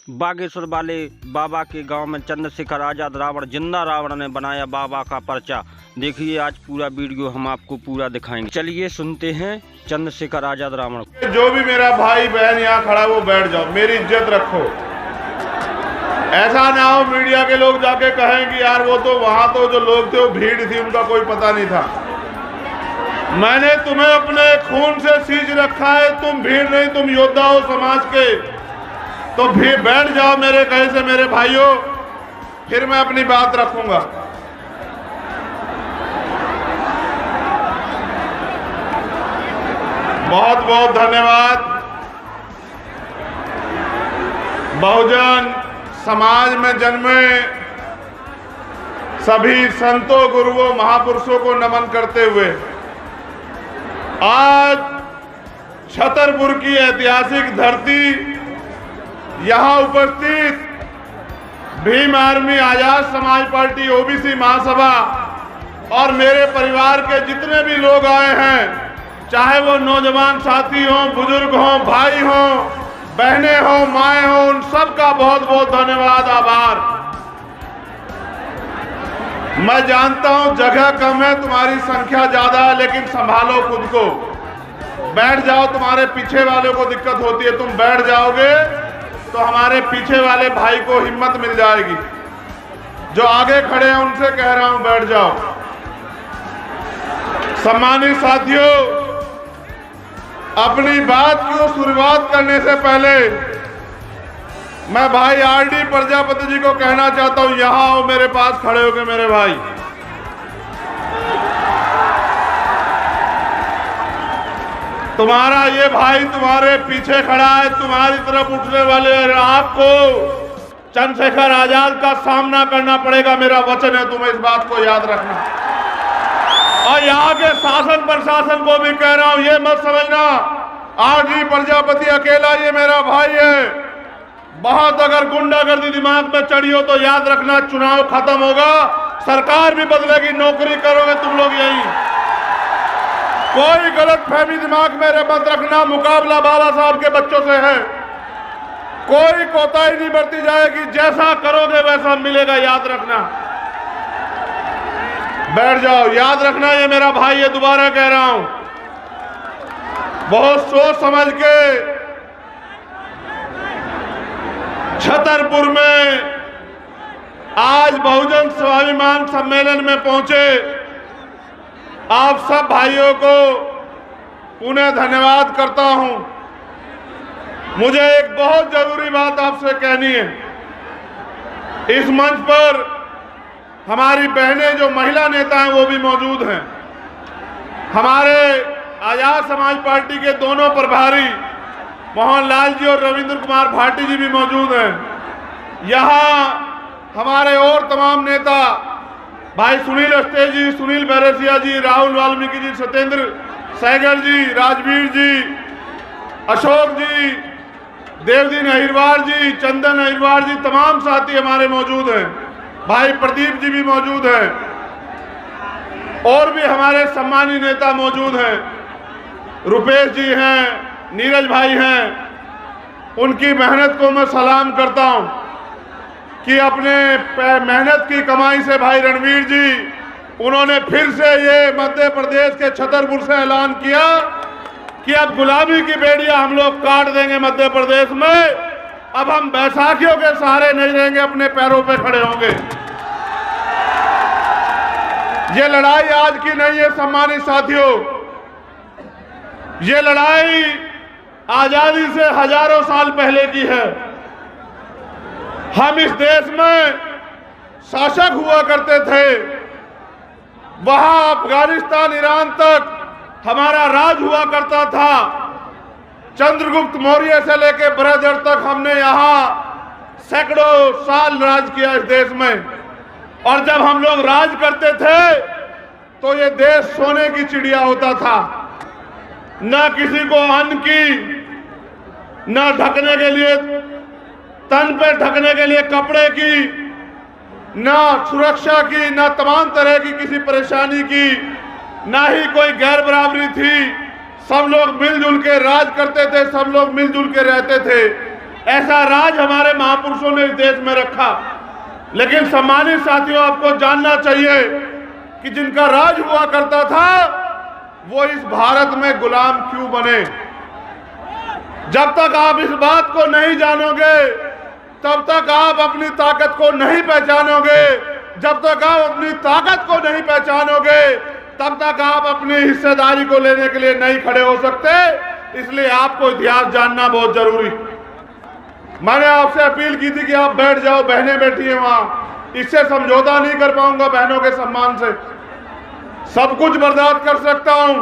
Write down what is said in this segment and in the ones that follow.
बागेश्वर वाले बाबा के गांव में चंद्रशेखर आज़ाद रावण जिंदा रावण ने बनाया बाबा का पर्चा। देखिए आज पूरा वीडियो हम आपको पूरा दिखाएंगे। चलिए सुनते हैं चंद्रशेखर आज़ाद रावण। जो भी मेरा भाई बहन यहाँ खड़ा है वो बैठ जाओ, मेरी इज्जत रखो। ऐसा ना हो मीडिया के लोग जाके कहें कि यार वो तो वहां तो जो लोग थे वो भीड़ थी, उनका कोई पता नहीं था। मैंने तुम्हें अपने खून से सींच रखा है, तुम भीड़ नहीं, तुम योद्धा हो समाज के। तो भी बैठ जाओ मेरे कहे से मेरे भाइयों, फिर मैं अपनी बात रखूंगा। बहुत बहुत धन्यवाद। बहुजन समाज में जन्मे सभी संतों, गुरुओं, महापुरुषों को नमन करते हुए आज छतरपुर की ऐतिहासिक धरती, यहां उपस्थित Bhim army, Azad Samaj party, OBC महासभा और मेरे परिवार के जितने भी लोग आए हैं, चाहे वो नौजवान साथी हों, बुजुर्ग हों, भाई हों, बहनें हों, माएँ हों, उन सबका बहुत बहुत धन्यवाद, आभार। मैं जानता हूं जगह कम है, तुम्हारी संख्या ज्यादा है, लेकिन संभालो खुद को। बैठ जाओ, तुम्हारे पीछे वालों को दिक्कत होती है, तुम बैठ जाओगे तो हमारे पीछे वाले भाई को हिम्मत मिल जाएगी। जो आगे खड़े हैं उनसे कह रहा हूं बैठ जाओ। सम्मानित साथियों, अपनी बात की शुरुआत करने से पहले मैं भाई आरडी प्रजापति जी को कहना चाहता हूं, यहां आओ, मेरे पास खड़े हो गए मेरे भाई। तुम्हारा ये भाई तुम्हारे पीछे खड़ा है, तुम्हारी तरफ उठने वाले आपको चंद्रशेखर आजाद का सामना करना पड़ेगा, मेरा वचन है, तुम्हें इस बात को याद रखना। और यहाँ के शासन प्रशासन को भी कह रहा हूं, ये मत समझना आरडी प्रजापति अकेला ये मेरा भाई है। बहुत अगर गुंडागर्दी दिमाग में चढ़ी हो तो याद रखना, चुनाव खत्म होगा, सरकार भी बदलेगी, नौकरी करोगे तुम लोग यही। कोई गलत फहमी दिमाग में मत रखना, मुकाबला बाला साहब के बच्चों से है, कोई कोताही नहीं बरती जाएगी, जैसा करोगे वैसा मिलेगा, याद रखना। बैठ जाओ, याद रखना ये मेरा भाई है, दोबारा कह रहा हूं। बहुत सोच समझ के छतरपुर में आज बहुजन स्वाभिमान सम्मेलन में पहुंचे आप सब भाइयों को पुनः धन्यवाद करता हूं। मुझे एक बहुत जरूरी बात आपसे कहनी है। इस मंच पर हमारी बहनें जो महिला नेता हैं वो भी मौजूद हैं। हमारे आजाद समाज पार्टी के दोनों प्रभारी मोहनलाल जी और रविंद्र कुमार भाटी जी भी मौजूद हैं। यहाँ हमारे और तमाम नेता भाई सुनील अस्ते जी, सुनील बैरसिया जी, राहुल वाल्मीकि जी, सत्येंद्र सहगल जी, राजवीर जी, अशोक जी, देवदीन अहिरवार जी, चंदन अहिरवार जी, तमाम साथी हमारे मौजूद हैं। भाई प्रदीप जी भी मौजूद हैं और भी हमारे सम्मानित नेता मौजूद हैं। रुपेश जी हैं, नीरज भाई हैं। उनकी मेहनत को मैं सलाम करता हूं कि अपने मेहनत की कमाई से भाई रणवीर जी, उन्होंने फिर से ये मध्य प्रदेश के छतरपुर से ऐलान किया कि अब गुलामी की बेड़ियां हम लोग काट देंगे मध्य प्रदेश में। अब हम बैसाखियों के सहारे नहीं रहेंगे, अपने पैरों पे खड़े होंगे। ये लड़ाई आज की नहीं है सम्मानित साथियों, ये लड़ाई आजादी से हजारों साल पहले की है। हम इस देश में शासक हुआ करते थे, वहां अफगानिस्तान, ईरान तक हमारा राज हुआ करता था। चंद्रगुप्त मौर्य से लेकर बृहदर तक हमने यहाँ सैकड़ों साल राज किया इस देश में। और जब हम लोग राज करते थे तो ये देश सोने की चिड़िया होता था, न किसी को अन्न की, न ढकने के लिए, तन पे ढकने के लिए कपड़े की, न सुरक्षा की, न तमाम तरह की किसी परेशानी की, न ही कोई गैर बराबरी थी। सब लोग मिलजुल के राज करते थे, सब लोग मिलजुल के रहते थे। ऐसा राज हमारे महापुरुषों ने इस देश में रखा। लेकिन सम्मानित साथियों, आपको जानना चाहिए कि जिनका राज हुआ करता था वो इस भारत में गुलाम क्यों बने। जब तक आप इस बात को नहीं जानोगे तब तक आप अपनी ताकत को नहीं पहचानोगे। जब तक आप अपनी ताकत को नहीं पहचानोगे तब तक आप अपनी हिस्सेदारी को लेने के लिए नहीं खड़े हो सकते। इसलिए आपको इतिहास जानना बहुत जरूरी। मैंने आपसे अपील की थी कि आप बैठ जाओ, बहनें बैठी हैं वहां, इससे समझौता नहीं कर पाऊंगा। बहनों के सम्मान से सब कुछ बर्दाश्त कर सकता हूं,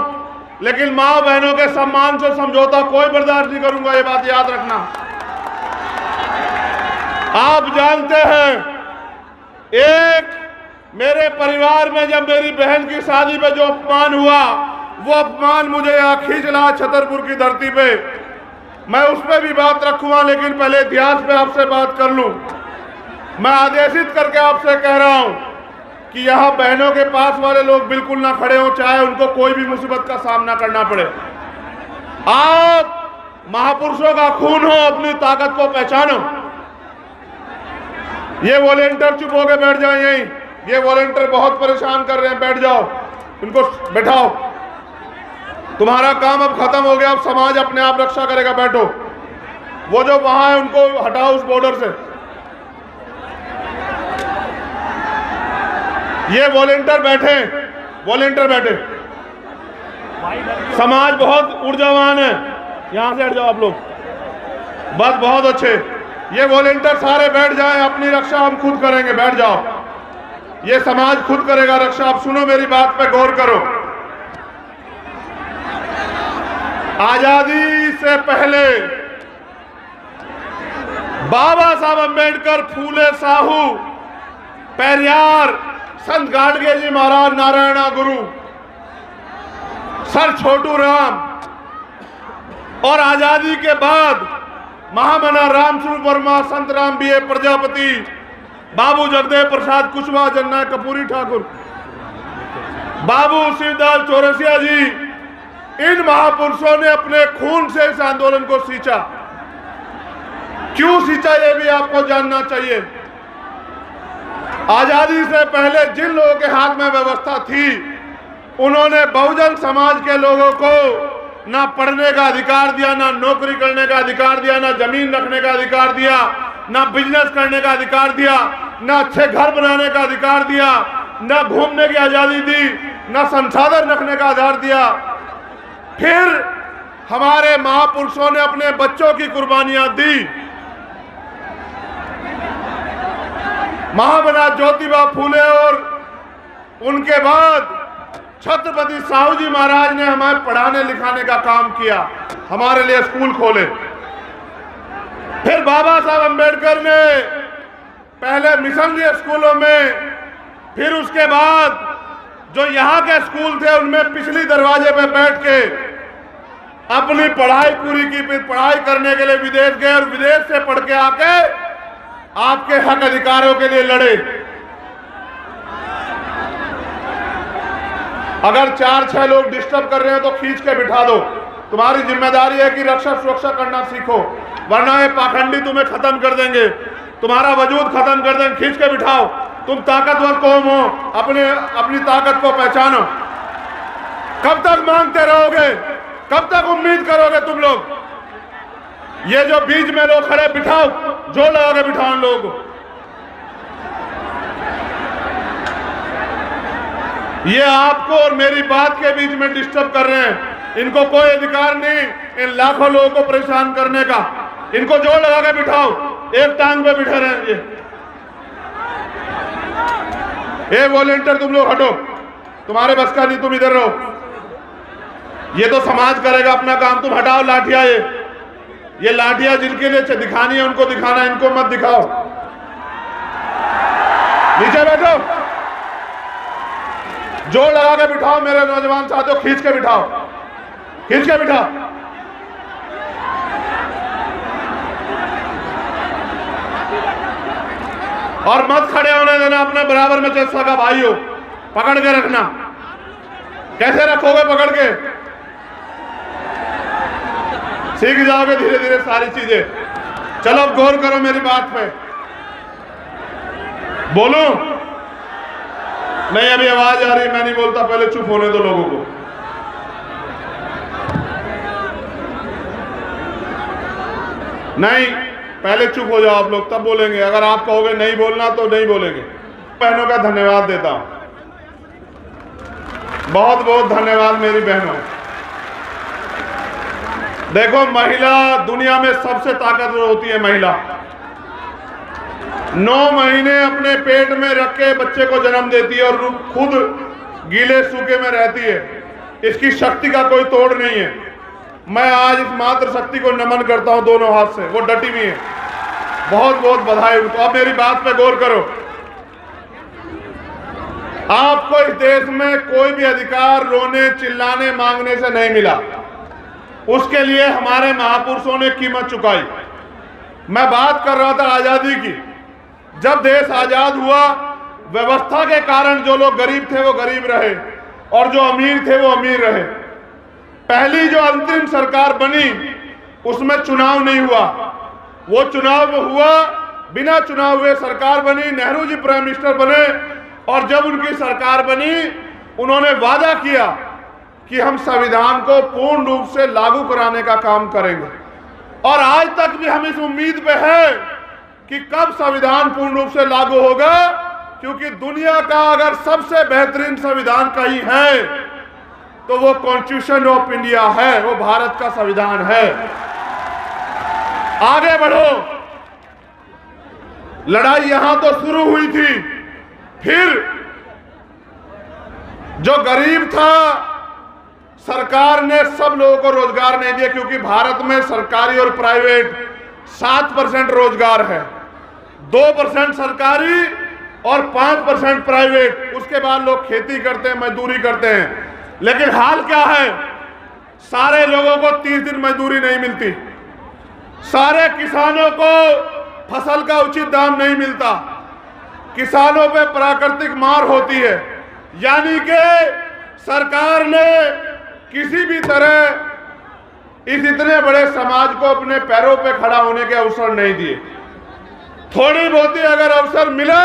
लेकिन मां बहनों के सम्मान से समझौता कोई बर्दाश्त नहीं करूंगा। ये बात याद रखना। आप जानते हैं, एक मेरे परिवार में जब मेरी बहन की शादी में जो अपमान हुआ, वो अपमान मुझे यहाँ खींच लाया छतरपुर की धरती पे। मैं उस पर भी बात रखूंगा, लेकिन पहले इतिहास पे आपसे बात कर लूं। मैं आदेशित करके आपसे कह रहा हूं कि यहाँ बहनों के पास वाले लोग बिल्कुल ना खड़े हो, चाहे उनको कोई भी मुसीबत का सामना करना पड़े। आप महापुरुषों का खून हो, अपनी ताकत को पहचानो। ये वॉलेंटियर चुप होकर बैठ जाओ यहीं। ये वॉलेंटियर बहुत परेशान कर रहे हैं, बैठ जाओ, इनको बैठाओ। तुम्हारा काम अब खत्म हो गया, अब समाज अपने आप रक्षा करेगा, बैठो। वो जो वहां है उनको हटाओ उस बॉर्डर से। ये वॉलेंटियर बैठे, वॉलेंटियर बैठे। समाज बहुत ऊर्जावान है, यहां से हट जाओ आप लोग, बस बहुत अच्छे। ये वॉलेंटियर सारे बैठ जाएं, अपनी रक्षा हम खुद करेंगे, बैठ जाओ। ये समाज खुद करेगा रक्षा। आप सुनो, मेरी बात पे गौर करो। आजादी से पहले बाबा साहब अंबेडकर, फूले साहू, पेरियार, संत गाडगे जी महाराज, नारायणा गुरु, सर छोटू राम, और आजादी के बाद महामना रामस्वरूप वर्मा, संत राम बीए प्रजापति, बाबू जगदेव प्रसाद कुशवाहा, जननायक कपूरी ठाकुर, बाबू शिवदास चौरसिया जी, इन महापुरुषों ने अपने खून से इस आंदोलन को सींचा। क्यों सींचा ये भी आपको जानना चाहिए। आजादी से पहले जिन लोगों के हाथ में व्यवस्था थी, उन्होंने बहुजन समाज के लोगों को ना पढ़ने का अधिकार दिया, ना नौकरी करने का अधिकार दिया, ना जमीन रखने का अधिकार दिया, ना बिजनेस करने का अधिकार दिया, ना अच्छे घर बनाने का अधिकार दिया, ना घूमने की आजादी दी, ना संसाधन रखने का आधार दिया। फिर हमारे महापुरुषों ने अपने बच्चों की कुर्बानियां दी। महामना ज्योतिबा फूले और उनके बाद छत्रपति साहू जी महाराज ने हमें पढ़ाने लिखाने का काम किया, हमारे लिए स्कूल खोले। फिर बाबा साहब अंबेडकर ने पहले मिशनरी स्कूलों में, फिर उसके बाद जो यहाँ के स्कूल थे उनमें पिछली दरवाजे पे बैठ के अपनी पढ़ाई पूरी की। फिर पढ़ाई करने के लिए विदेश गए और विदेश से पढ़ के आके आपके हक अधिकारों के लिए लड़े। अगर 4-6 लोग डिस्टर्ब कर रहे हैं तो खींच के बिठा दो। तुम्हारी जिम्मेदारी है कि रक्षा सुरक्षा करना सीखो, वरना ये पाखंडी तुम्हें खत्म कर देंगे, तुम्हारा वजूद खत्म कर देंगे। खींच के बिठाओ। तुम ताकतवर कौम हो, अपनी ताकत को पहचानो। कब तक मांगते रहोगे, कब तक उम्मीद करोगे तुम लोग। ये जो बीच में लोग खड़े, बिठाओ, जोर लगा के बिठाओ उन लोगों को। ये आपको और मेरी बात के बीच में डिस्टर्ब कर रहे हैं। इनको कोई अधिकार नहीं इन लाखों लोगों को परेशान करने का। इनको जोर लगा के बिठाओ, एक टांग पे बिठा रहे हैं ये वॉलेंटियर। तुम लोग हटो, तुम्हारे बस का नहीं, तुम इधर रहो। ये तो समाज करेगा अपना काम, तुम हटाओ लाठियां। ये लाठियां जिनके लिए दिखानी है उनको दिखाना, इनको मत दिखाओ। नीचे बैठो, जोर लगा के बिठाओ मेरे नौजवान साथियों, खींच के बिठाओ, खींच के बिठाओ। और मत खड़े होने देना अपने बराबर में, जैसा का भाई हो, पकड़ के रखना। कैसे रखोगे पकड़ के, सीख जाओगे धीरे धीरे सारी चीजें। चलो अब गौर करो मेरी बात पे। बोलूं? नहीं, अभी आवाज आ रही, मैं नहीं बोलता, पहले चुप होने दो लोगों को। नहीं, पहले चुप हो जाओ आप लोग, तब बोलेंगे। अगर आप कहोगे नहीं बोलना तो नहीं बोलेंगे। बहनों का धन्यवाद देता हूं, बहुत बहुत धन्यवाद मेरी बहनों। देखो, महिला दुनिया में सबसे ताकतवर होती है। महिला 9 महीने अपने पेट में रख के बच्चे को जन्म देती है और खुद गीले सूखे में रहती है। इसकी शक्ति का कोई तोड़ नहीं है। मैं आज इस मातृ शक्ति को नमन करता हूं दोनों हाथ से। वो डटी हुई है, बहुत बहुत बधाई उनको। अब मेरी बात पे गौर करो। आपको इस देश में कोई भी अधिकार रोने चिल्लाने मांगने से नहीं मिला। उसके लिए हमारे महापुरुषों ने कीमत चुकाई। मैं बात कर रहा था आजादी की। जब देश आजाद हुआ, व्यवस्था के कारण जो लोग गरीब थे वो गरीब रहे और जो अमीर थे वो अमीर रहे। पहली जो अंतरिम सरकार बनी उसमें चुनाव नहीं हुआ। वो चुनाव हुआ, बिना चुनाव हुए सरकार बनी। नेहरू जी प्राइम मिनिस्टर बने और जब उनकी सरकार बनी उन्होंने वादा किया कि हम संविधान को पूर्ण रूप से लागू कराने का काम करेंगे। और आज तक भी हम इस उम्मीद पे हैं कि कब संविधान पूर्ण रूप से लागू होगा, क्योंकि दुनिया का अगर सबसे बेहतरीन संविधान कहीं है तो वो कॉन्स्टिट्यूशन ऑफ इंडिया है, वो भारत का संविधान है। आगे बढ़ो। लड़ाई यहां तो शुरू हुई थी, फिर जो गरीब था, सरकार ने सब लोगों को रोजगार नहीं दिया, क्योंकि भारत में सरकारी और प्राइवेट 7% रोजगार है, 2% सरकारी और 5% प्राइवेट। उसके बाद लोग खेती करते हैं, मजदूरी करते हैं। लेकिन हाल क्या है? सारे लोगों को 30 दिन मजदूरी नहीं मिलती, सारे किसानों को फसल का उचित दाम नहीं मिलता, किसानों पे प्राकृतिक मार होती है। यानी कि सरकार ने किसी भी तरह इस इतने बड़े समाज को अपने पैरों पे खड़ा होने के अवसर नहीं दिए। थोड़ी बहुती अगर अवसर मिले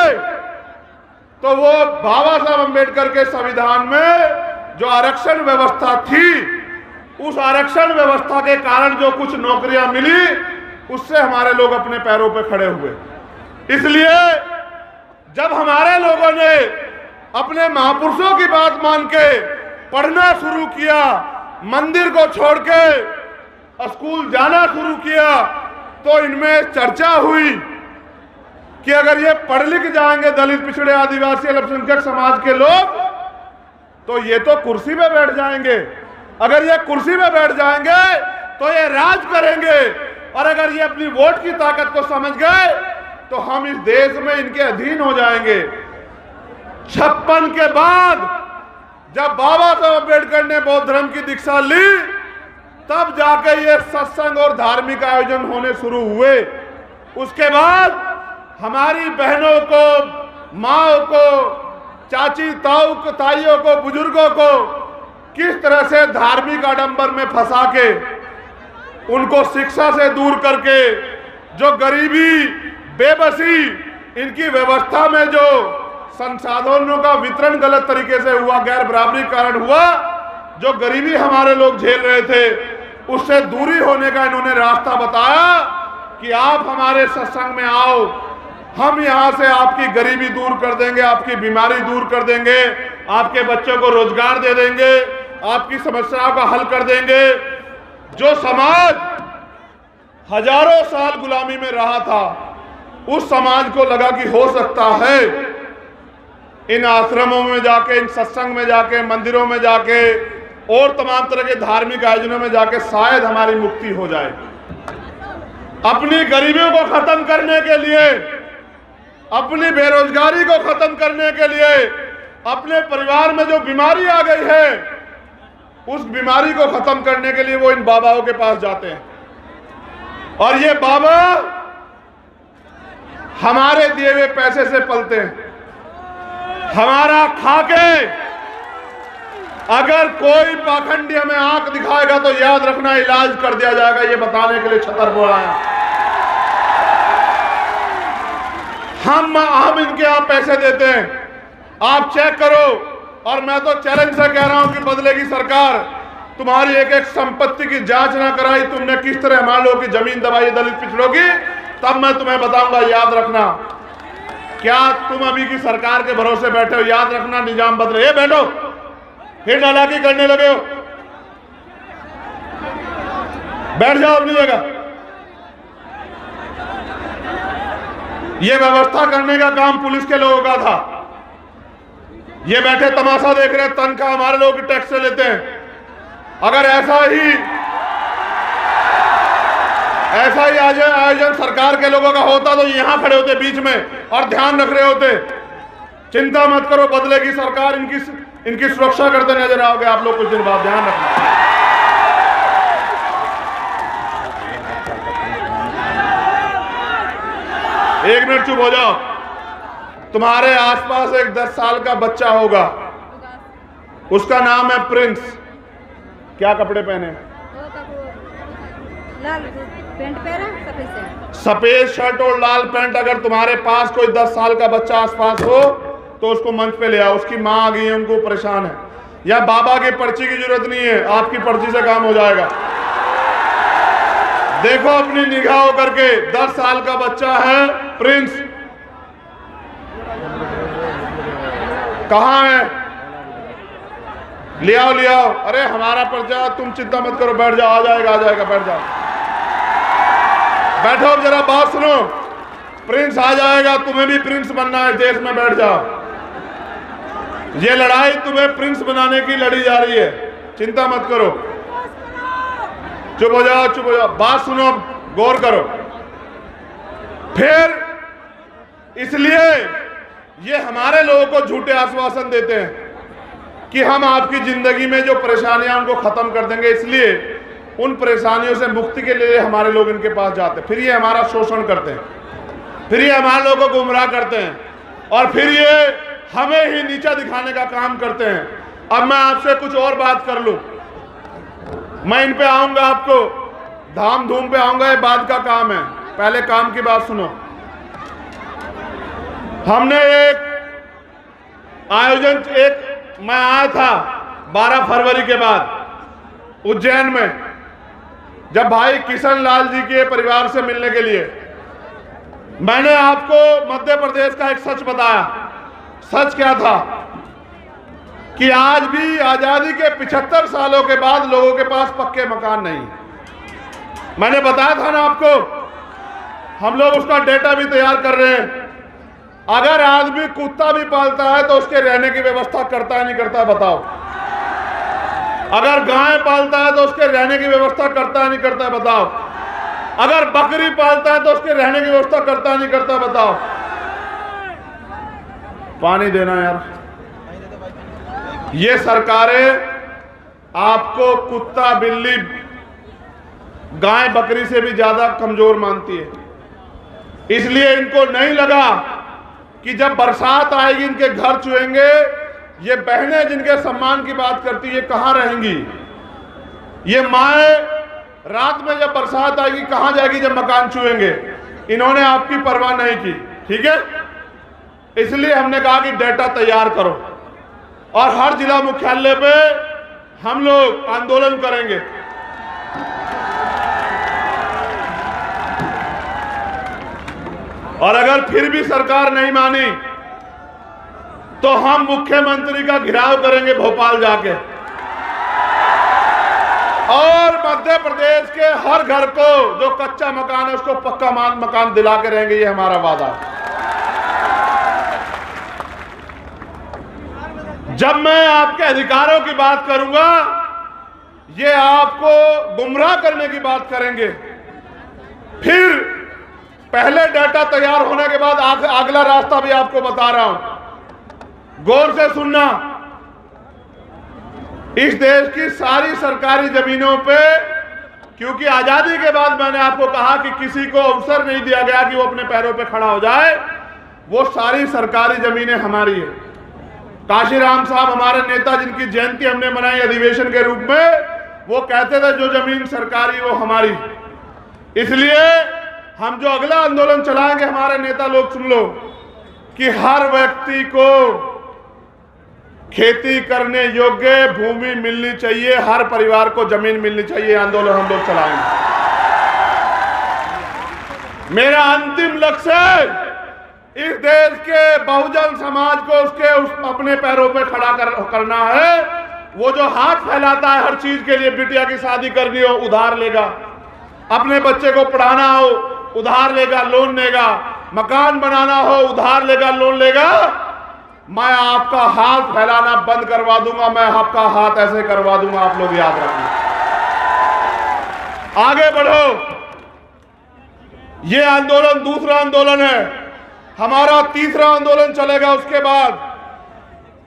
तो वो बाबा साहब अम्बेडकर के संविधान में जो आरक्षण व्यवस्था थी, उस आरक्षण व्यवस्था के कारण जो कुछ नौकरियां मिली, उससे हमारे लोग अपने पैरों पे खड़े हुए। इसलिए जब हमारे लोगों ने अपने महापुरुषों की बात मान के पढ़ना शुरू किया, मंदिर को छोड़ के स्कूल जाना शुरू किया, तो इनमें चर्चा हुई कि अगर ये पढ़ लिख जाएंगे दलित, पिछड़े, आदिवासी, अल्पसंख्यक समाज के लोग, तो ये तो कुर्सी पे बैठ जाएंगे। अगर ये कुर्सी पे बैठ जाएंगे तो ये राज करेंगे, और अगर ये अपनी वोट की ताकत को समझ गए तो हम इस देश में इनके अधीन हो जाएंगे। 56 के बाद जब बाबा साहब अम्बेडकर ने बौद्ध धर्म की दीक्षा ली, तब जाके ये सत्संग और धार्मिक आयोजन होने शुरू हुए। उसके बाद हमारी बहनों को, माओ को, चाची ताऊ को, ताइयों को, बुजुर्गों को किस तरह से धार्मिक आडंबर में फंसा के, उनको शिक्षा से दूर करके, जो गरीबी, बेबसी, इनकी व्यवस्था में जो संसाधनों का वितरण गलत तरीके से हुआ, गैर बराबरी कारण हुआ, जो गरीबी हमारे लोग झेल रहे थे, उससे दूरी होने का इन्होंने रास्ता बताया कि आप हमारे सत्संग में आओ, हम यहां से आपकी गरीबी दूर कर देंगे, आपकी बीमारी दूर कर देंगे, आपके बच्चों को रोजगार दे देंगे, आपकी समस्याओं का हल कर देंगे। जो समाज हजारों साल गुलामी में रहा था, उस समाज को लगा कि हो सकता है इन आश्रमों में जाके, इन सत्संग में जाके, मंदिरों में जाके और तमाम तरह के धार्मिक आयोजनों में जाके शायद हमारी मुक्ति हो जाए। अपनी गरीबियों को खत्म करने के लिए, अपनी बेरोजगारी को खत्म करने के लिए, अपने परिवार में जो बीमारी आ गई है, उस बीमारी को खत्म करने के लिए वो इन बाबाओं के पास जाते हैं। और ये बाबा हमारे दिए हुए पैसे से पलते हैं, हमारा खाके। अगर कोई पाखंडी हमें आंख दिखाएगा तो याद रखना, इलाज कर दिया जाएगा, ये बताने के लिए छतर बोला है। हम इनके आप पैसे देते हैं, आप चेक करो। और मैं तो चैलेंज से कह रहा हूं कि बदलेगी सरकार। तुम्हारी एक एक संपत्ति की जांच ना कराई, तुमने किस तरह हमारे लोगों की जमीन दबाई दलित पिछड़ों की, तब मैं तुम्हें बताऊंगा। याद रखना, क्या तुम अभी की सरकार के भरोसे बैठे हो? याद रखना, निजाम बदले। ये बैठो, फिर नालायकी करने लगे हो। बैठ जाओ अपनी जगह। ये व्यवस्था करने का काम पुलिस के लोगों का था। ये बैठे तमाशा देख रहे हैं, तनख्वाह हमारे लोग टैक्स से लेते हैं। अगर ऐसा ही आयोजन सरकार के लोगों का होता तो यहां खड़े होते बीच में और ध्यान रख रहे होते। चिंता मत करो, बदलेगी सरकार। इनकी सुरक्षा करते नजर आओगे आप लोग कुछ दिन बाद, ध्यान रखना। एक मिनट चुप हो जाओ। तुम्हारे आसपास एक 10 साल का बच्चा होगा, उसका नाम है प्रिंस। क्या कपड़े पहने? लाल पैंट पहना, सफेद शर्ट। सफेद शर्ट और लाल पैंट। अगर तुम्हारे पास कोई 10 साल का बच्चा आसपास हो तो उसको मंच पे ले आओ। उसकी माँ आ गई है, उनको परेशान है। या बाबा की पर्ची की जरूरत नहीं है, आपकी पर्ची से काम हो जाएगा। देखो अपनी निगाहों करके, 10 साल का बच्चा है प्रिंस। कहाँ है? ले आओ, ले आओ। अरे हमारा पर्चा, तुम चिंता मत करो, बैठ जाओ। आ जाएगा, बैठ जाओ। बैठो, अब जरा बात सुनो। प्रिंस आ जाएगा, तुम्हें भी प्रिंस बनना है देश में। बैठ जाओ। ये लड़ाई तुम्हें प्रिंस बनाने की लड़ी जा रही है, चिंता मत करो। चुप हो जाओ, चुप हो जाओ। बात सुनो, गौर करो। फिर इसलिए ये हमारे लोगों को झूठे आश्वासन देते हैं कि हम आपकी जिंदगी में जो परेशानियां उनको खत्म कर देंगे। इसलिए उन परेशानियों से मुक्ति के लिए हमारे लोग इनके पास जाते हैं। फिर ये हमारा शोषण करते हैं, फिर ये हमारे लोगों को गुमराह करते हैं, और फिर ये हमें ही नीचा दिखाने का काम करते हैं। अब मैं आपसे कुछ और बात कर लूं, मैं इन पे आऊंगा, आपको धाम धूम पे आऊंगा, ये बाद का काम है। पहले काम की बात सुनो। हमने एक आयोजन, मैं आया था 12 फरवरी के बाद उज्जैन में, जब भाई किशन लाल जी के परिवार से मिलने के लिए। मैंने आपको मध्य प्रदेश का एक सच बताया। सच क्या था कि आज भी आजादी के 75 सालों के बाद लोगों के पास पक्के मकान नहीं। मैंने बताया था ना आपको, हम लोग उसका डेटा भी तैयार कर रहे हैं। अगर आदमी कुत्ता भी पालता है तो उसके रहने की व्यवस्था करता है नहीं करता, बताओ? अगर गाय पालता है तो उसके रहने की व्यवस्था करता है नहीं करता, बताओ? अगर बकरी पालता है तो उसके रहने की व्यवस्था करता है नहीं करता, बताओ? पानी देना यार। ये सरकारें आपको कुत्ता, बिल्ली, गाय, बकरी से भी ज्यादा कमजोर मानती है। इसलिए इनको नहीं लगा कि जब बरसात आएगी इनके घर चुएंगे। ये बहनें जिनके सम्मान की बात करती है कहां रहेंगी? ये माएँ रात में जब बरसात आएगी कहां जाएगी जब मकान चुएंगे? इन्होंने आपकी परवाह नहीं की, ठीक है? इसलिए हमने कहा कि डेटा तैयार करो, और हर जिला मुख्यालय पे हम लोग आंदोलन करेंगे। और अगर फिर भी सरकार नहीं मानी तो हम मुख्यमंत्री का घेराव करेंगे भोपाल जाके, और मध्य प्रदेश के हर घर को जो कच्चा मकान है उसको पक्का मकान दिला के रहेंगे। ये हमारा वादा है। जब मैं आपके अधिकारों की बात करूंगा, ये आपको गुमराह करने की बात करेंगे। फिर पहले डाटा तैयार होने के बाद अगला रास्ता भी आपको बता रहा हूं, गौर से सुनना। इस देश की सारी सरकारी जमीनों पे, क्योंकि आजादी के बाद मैंने आपको कहा कि किसी को अवसर नहीं दिया गया कि वो अपने पैरों पे खड़ा हो जाए, वो सारी सरकारी जमीनें हमारी है। काशीराम साहब हमारे नेता, जिनकी जयंती हमने मनाई अधिवेशन के रूप में, वो कहते थे जो जमीन सरकारी वो हमारी। इसलिए हम जो अगला आंदोलन चलाएंगे, हमारे नेता लोग सुन लो, कि हर व्यक्ति को खेती करने योग्य भूमि मिलनी चाहिए, हर परिवार को जमीन मिलनी चाहिए। आंदोलन हम लोग चलाएंगे। मेरा अंतिम लक्ष्य इस देश के बहुजन समाज को अपने पैरों पे खड़ा करना है। वो जो हाथ फैलाता है हर चीज के लिए, बिटिया की शादी करनी हो उधार लेगा, अपने बच्चे को पढ़ाना हो उधार लेगा, लोन लेगा, मकान बनाना हो उधार लेगा, लोन लेगा। मैं आपका हाथ फैलाना बंद करवा दूंगा, मैं आपका हाथ ऐसे करवा दूंगा। आप लोग याद रखना, आगे बढ़ो। ये आंदोलन दूसरा आंदोलन है, हमारा तीसरा आंदोलन चलेगा। उसके बाद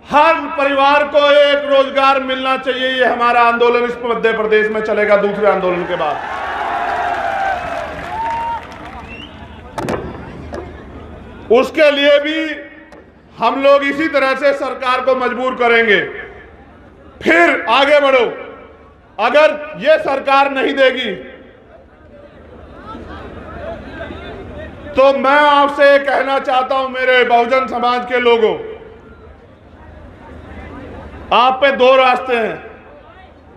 हर परिवार को एक रोजगार मिलना चाहिए, ये हमारा आंदोलन इस मध्य प्रदेश में चलेगा दूसरे आंदोलन के बाद। उसके लिए भी हम लोग इसी तरह से सरकार को मजबूर करेंगे। फिर आगे बढ़ो। अगर ये सरकार नहीं देगी तो मैं आपसे कहना चाहता हूं, मेरे बहुजन समाज के लोगों, आप पे दो रास्ते हैं।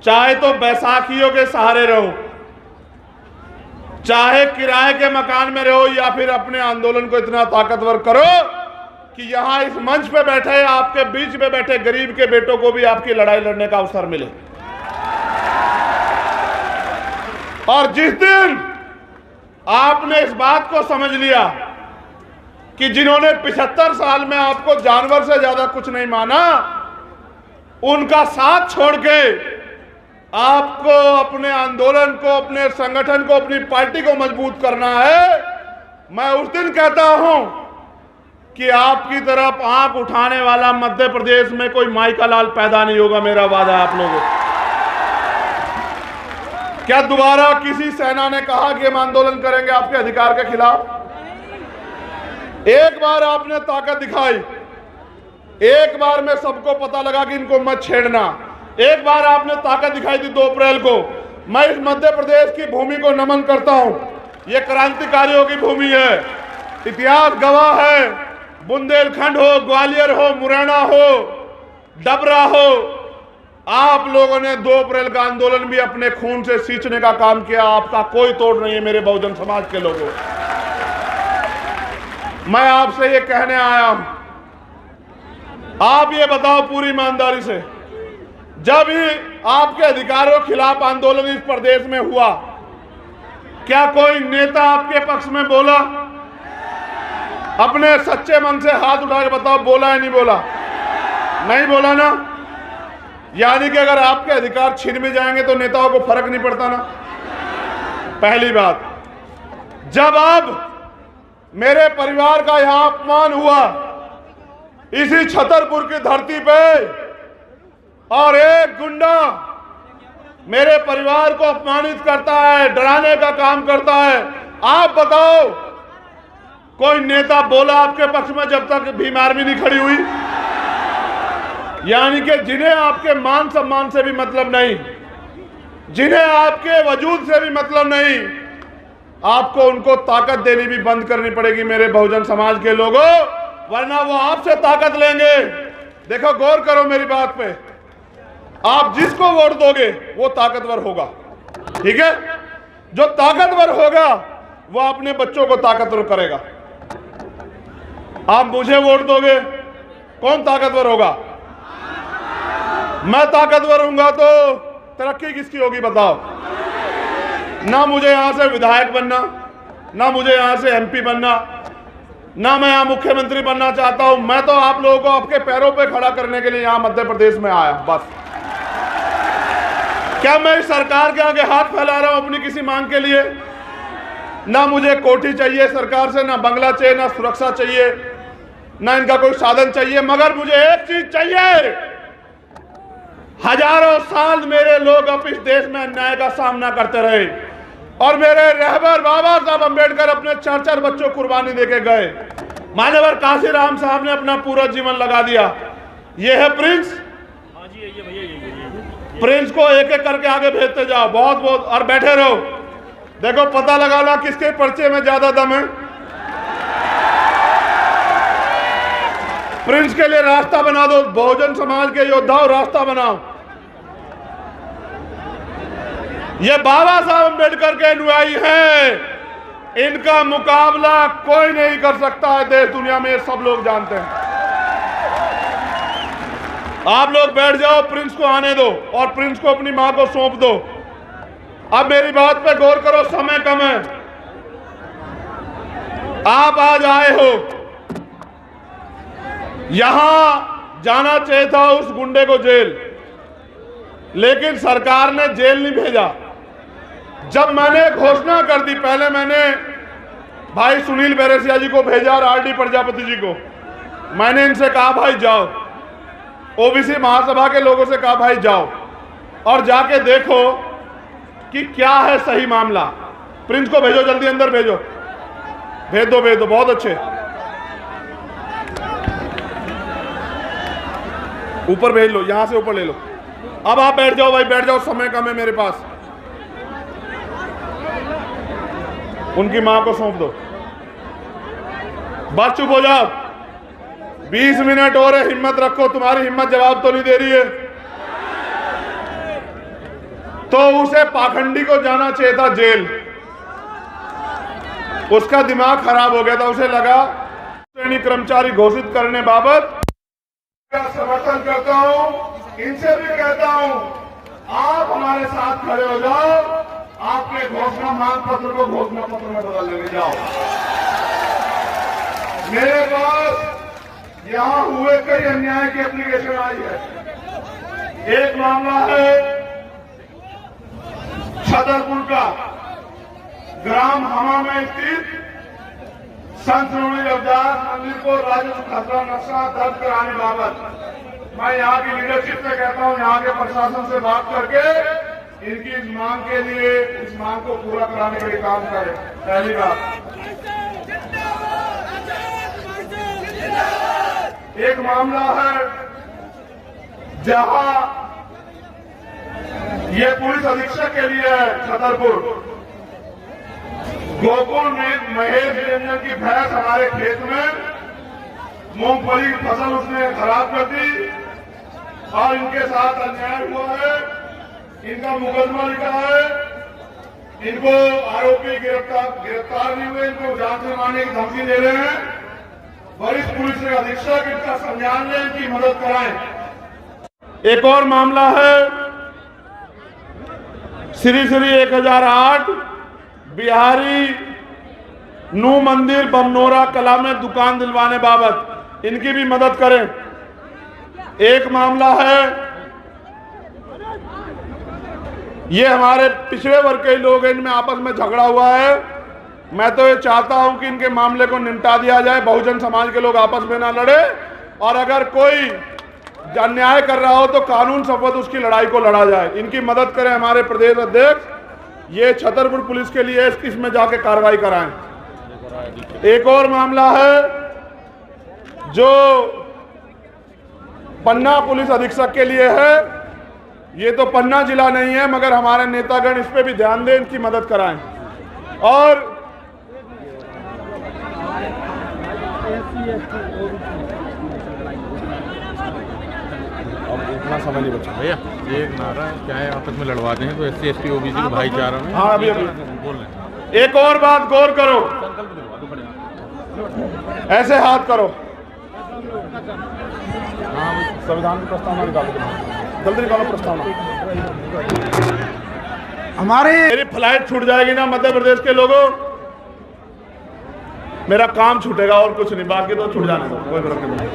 चाहे तो बैसाखियों के सहारे रहो, चाहे किराए के मकान में रहो, या फिर अपने आंदोलन को इतना ताकतवर करो कि यहां इस मंच पे बैठे, आपके बीच में बैठे गरीब के बेटों को भी आपकी लड़ाई लड़ने का अवसर मिले। और जिस दिन आपने इस बात को समझ लिया कि जिन्होंने 75 साल में आपको जानवर से ज्यादा कुछ नहीं माना, उनका साथ छोड़ के आपको अपने आंदोलन को, अपने संगठन को, अपनी पार्टी को मजबूत करना है, मैं उस दिन कहता हूं कि आपकी तरफ आंख उठाने वाला मध्य प्रदेश में कोई माई का लाल पैदा नहीं होगा। मेरा वादा है आप लोगों को। क्या दोबारा किसी सेना ने कहा कि हम आंदोलन करेंगे आपके अधिकार के खिलाफ? एक बार आपने ताकत दिखाई, एक बार में सबको पता लगा कि इनको मत छेड़ना। एक बार आपने ताकत दिखाई थी 2 अप्रैल को। मैं इस मध्य प्रदेश की भूमि को नमन करता हूं। यह क्रांतिकारियों की भूमि है, इतिहास गवाह है। बुंदेलखंड हो, ग्वालियर हो, मुरैना हो, डबरा हो, आप लोगों ने 2 अप्रैल का आंदोलन भी अपने खून से सींचने का काम किया। आपका कोई तोड़ नहीं है मेरे बहुजन समाज के लोगों। मैं आपसे ये कहने आया हूं, आप ये बताओ पूरी ईमानदारी से, जब ही आपके अधिकारों के खिलाफ आंदोलन इस प्रदेश में हुआ, क्या कोई नेता आपके पक्ष में बोला? अपने सच्चे मन से हाथ उठा के बताओ, बोला है नहीं बोला? नहीं बोला ना। यानी कि अगर आपके अधिकार छीन में जाएंगे तो नेताओं को फर्क नहीं पड़ता ना। पहली बात, जब अब मेरे परिवार का यहां अपमान हुआ इसी छतरपुर की धरती पे, और एक गुंडा मेरे परिवार को अपमानित करता है, डराने का काम करता है, आप बताओ कोई नेता बोला आपके पक्ष में जब तक भीम आर्मी नहीं खड़ी हुई? यानी कि जिन्हें आपके मान सम्मान से भी मतलब नहीं, जिन्हें आपके वजूद से भी मतलब नहीं, आपको उनको ताकत देनी भी बंद करनी पड़ेगी मेरे बहुजन समाज के लोगों, वरना वो आपसे ताकत लेंगे। देखो, गौर करो मेरी बात पे, आप जिसको वोट दोगे वो ताकतवर होगा, ठीक है? जो ताकतवर होगा वो अपने बच्चों को ताकतवर करेगा। आप मुझे वोट दोगे, कौन ताकतवर होगा? मैं ताकतवर हूंगा तो तरक्की किसकी होगी बताओ? ना मुझे यहां से विधायक बनना, ना मुझे यहां से एमपी बनना, ना मैं यहां मुख्यमंत्री बनना चाहता हूं। मैं तो आप लोगों को आपके पैरों पे खड़ा करने के लिए यहां मध्य प्रदेश में आया, बस। क्या मैं इस सरकार के आगे हाथ फैला रहा हूं अपनी किसी मांग के लिए? ना मुझे कोठी चाहिए सरकार से, ना बंगला चाहिए, ना सुरक्षा चाहिए, ना इनका कोई साधन चाहिए, मगर मुझे एक चीज चाहिए। हजारों साल मेरे लोग अब इस देश में अन्याय का सामना करते रहे, और मेरे रहबर बाबा साहब अंबेडकर अपने 4-4 बच्चों कुर्बानी देके गए। मान्यवर काशीराम साहब ने अपना पूरा जीवन लगा दिया। ये है प्रिंस, प्रिंस को एक एक करके आगे भेजते जाओ, बहुत बहुत, और बैठे रहो। देखो, पता लगाना किसके पर्चे में ज्यादा दम है। प्रिंस के लिए रास्ता बना दो, बहुजन समाज के योद्धाओं रास्ता बनाओ। ये बाबा साहब अम्बेडकर के अनुयायी हैं, इनका मुकाबला कोई नहीं कर सकता है देश दुनिया में, ये सब लोग जानते हैं। आप लोग बैठ जाओ, प्रिंस को आने दो और प्रिंस को अपनी मां को सौंप दो। अब मेरी बात पे गौर करो, समय कम है। आप आज आए हो, यहां जाना चाहिए था उस गुंडे को जेल, लेकिन सरकार ने जेल नहीं भेजा। जब मैंने घोषणा कर दी, पहले मैंने भाई सुनील बैरसिया जी को भेजा और आरडी प्रजापति जी को। मैंने इनसे कहा भाई जाओ, ओबीसी महासभा के लोगों से कहा भाई जाओ और जाके देखो कि क्या है सही मामला। प्रिंस को भेजो, जल्दी अंदर भेजो, भेज दो, बहुत अच्छे। ऊपर भेज लो, यहां से ऊपर ले लो। अब आप बैठ जाओ भाई, बैठ जाओ, समय कम है मेरे पास। उनकी मां को सौंप दो, बस चुप हो जाओ। 20 मिनट और है, हिम्मत रखो, तुम्हारी हिम्मत जवाब तो नहीं दे रही है। तो उसे पाखंडी को जाना चाहिए था जेल, उसका दिमाग खराब हो गया था। उसे लगा श्रेणी कर्मचारी घोषित करने बाबत समर्थन करता हूं, इनसे भी कहता हूं आप हमारे साथ खड़े हो जाओ, आपके घोषणा मांग पत्र को घोषणा पत्र में बदल लेने जाओ। मेरे पास यहां हुए कई अन्याय की एप्लीकेशन आई है। एक मामला है छतरपुर का, ग्राम हमा में स्थित संत रविदास मंदिर को राजस्व खसरा नक्शा दर्ज कराने बाबत मैं यहाँ की लीडरशिप से कहता हूँ, यहाँ के प्रशासन से बात करके इनकी इस मांग के लिए, इस मांग को पूरा कराने के लिए काम करें। पहली बात। एक मामला है जहां ये पुलिस अधीक्षक के लिए है, छतरपुर गोकुल में महेश रंजन की भैंस हमारे खेत में मूंगफली की फसल उसने खराब कर दी और इनके साथ अन्याय हुआ है। इनका मुकदमा लिखा है, इनको आरोपी गिरफ्तार नहीं हुए, इनको जान से मारने की धमकी दे रहे हैं। वरिष्ठ पुलिस अधीक्षक इनका संज्ञान लें, इनकी मदद कराएं। एक और मामला है श्री 1008 बिहारी नू मंदिर बमनोरा कला में दुकान दिलवाने बाबत, इनकी भी मदद करें। एक मामला है, ये हमारे पिछड़े वर्ग के लोग हैं, इनमें आपस में झगड़ा हुआ है। मैं तो ये चाहता हूं कि इनके मामले को निपटा दिया जाए, बहुजन समाज के लोग आपस में ना लड़े, और अगर कोई अन्याय कर रहा हो तो कानून शपथ उसकी लड़ाई को लड़ा जाए। इनकी मदद करें हमारे प्रदेश अध्यक्ष, ये छतरपुर पुलिस के लिए इसमें जाके कार्रवाई कराएं। एक और मामला है जो पन्ना पुलिस अधीक्षक के लिए है। ये तो पन्ना जिला नहीं है, मगर हमारे नेतागण इस पे भी ध्यान दें, इनकी मदद कराएं। और अब इतना समय नहीं बचा भैया, ये नारा क्या है, आपस में लड़वा दें तो SC ST OBC के भाईचारा में। हाँ, अभी बोल रहे हैं। एक और बात गौर करो, ऐसे हाथ करो। संविधान की प्रस्तावना निकालो, जल्दी निकालो प्रस्तावना। मेरी फ्लाइट छूट जाएगी ना मध्य प्रदेश के लोगों, मेरा काम छूटेगा और कुछ नहीं, बाकी तो छूट जाने दो, कोई फर्क नहीं।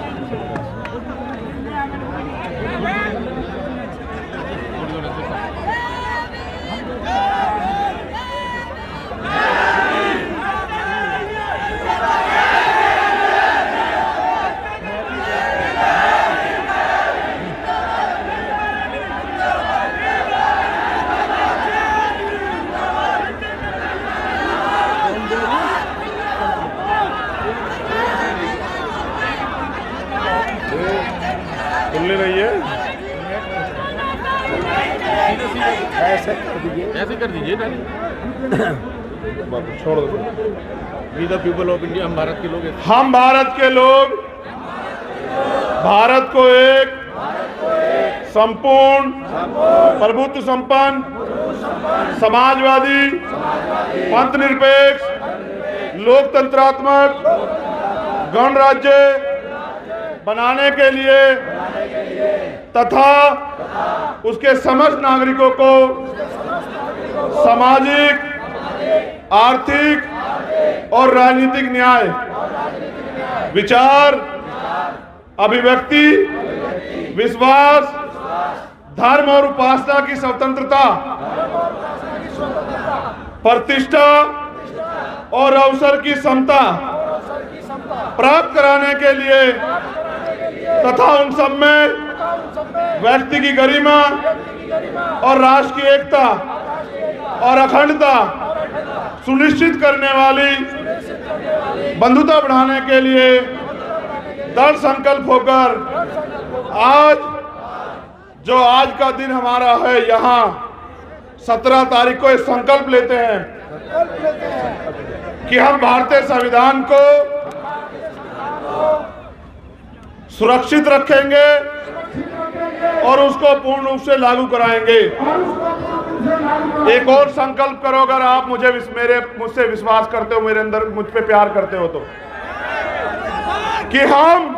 ऐसे कर दीजिए छोड़ दो। We the people of India, हम भारत के लोग हैं। हम भारत के लोग भारत को एक संपूर्ण प्रभुत्व संपन्न समाजवादी पंथनिरपेक्ष लोकतंत्रात्मक गणराज्य बनाने के लिए तथा उसके समस्त नागरिकों को सामाजिक, आर्थिक और राजनीतिक न्याय, विचार, अभिव्यक्ति, विश्वास, धर्म और उपासना की स्वतंत्रता, प्रतिष्ठा और अवसर की समता प्राप्त कराने के लिए तथा उन सब में व्यक्ति की गरिमा और राष्ट्र की एकता और अखंडता सुनिश्चित करने वाली बंधुता बढ़ाने के लिए दृढ़ संकल्प होकर आज का दिन हमारा है, यहाँ 17 तारीख को एक संकल्प लेते हैं कि हम भारतीय संविधान को सुरक्षित रखेंगे और उसको पूर्ण रूप से लागू कराएंगे। एक और संकल्प करो, अगर आप मुझसे विश्वास करते हो, मेरे अंदर मुझ पे प्यार करते हो, तो कि हम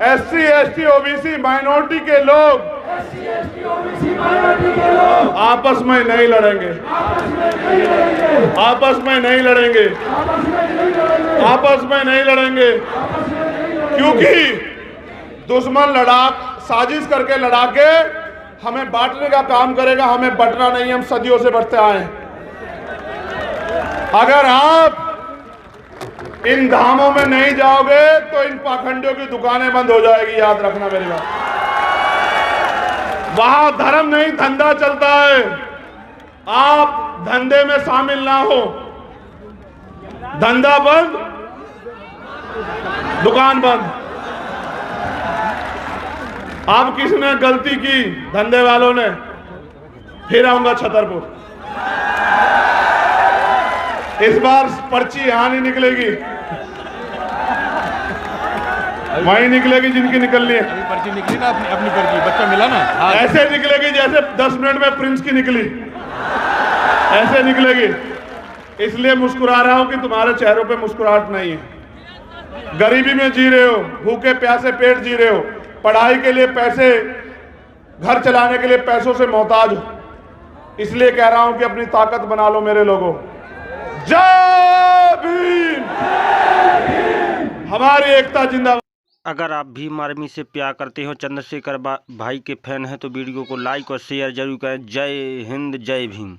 SC, ST, OBC माइनॉरिटी के लोग आपस में नहीं लड़ेंगे, आपस में नहीं लड़ेंगे, आपस में नहीं लड़ेंगे, क्योंकि दुश्मन साजिश करके लड़ा के हमें बांटने का काम करेगा। हमें बंटना नहीं, हम सदियों से बढ़ते आए हैं। अगर आप इन धामों में नहीं जाओगे तो इन पाखंडियों की दुकानें बंद हो जाएगी, याद रखना मेरी बात। वहां धर्म नहीं, धंधा चलता है। आप धंधे में शामिल ना हो, धंधा बंद, दुकान बंद। अब किसने गलती की? धंधे वालों ने। फिर आऊंगा छतरपुर, इस बार पर्ची यहां नहीं निकलेगी, वहीं निकलेगी जिनकी निकलनी है। अभी पर्ची निकली ना, अपनी पर्ची, बच्चा मिला ना, ऐसे निकलेगी जैसे 10 मिनट में प्रिंस की निकली, ऐसे निकलेगी। इसलिए मुस्कुरा रहा हूं कि तुम्हारे चेहरों पे मुस्कुराहट नहीं है। गरीबी में जी रहे हो, भूखे प्यासे पेट जी रहे हो, पढ़ाई के लिए पैसे, घर चलाने के लिए पैसों से मोहताज हो। इसलिए कह रहा हूं कि अपनी ताकत बना लो मेरे लोगों। जय भीम, हमारी एकता जिंदाबाद। अगर आप भीम आर्मी से प्यार करते हो, चंद्रशेखर भाई के फैन हैं, तो वीडियो को लाइक और शेयर जरूर करें। जय हिंद, जय भीम।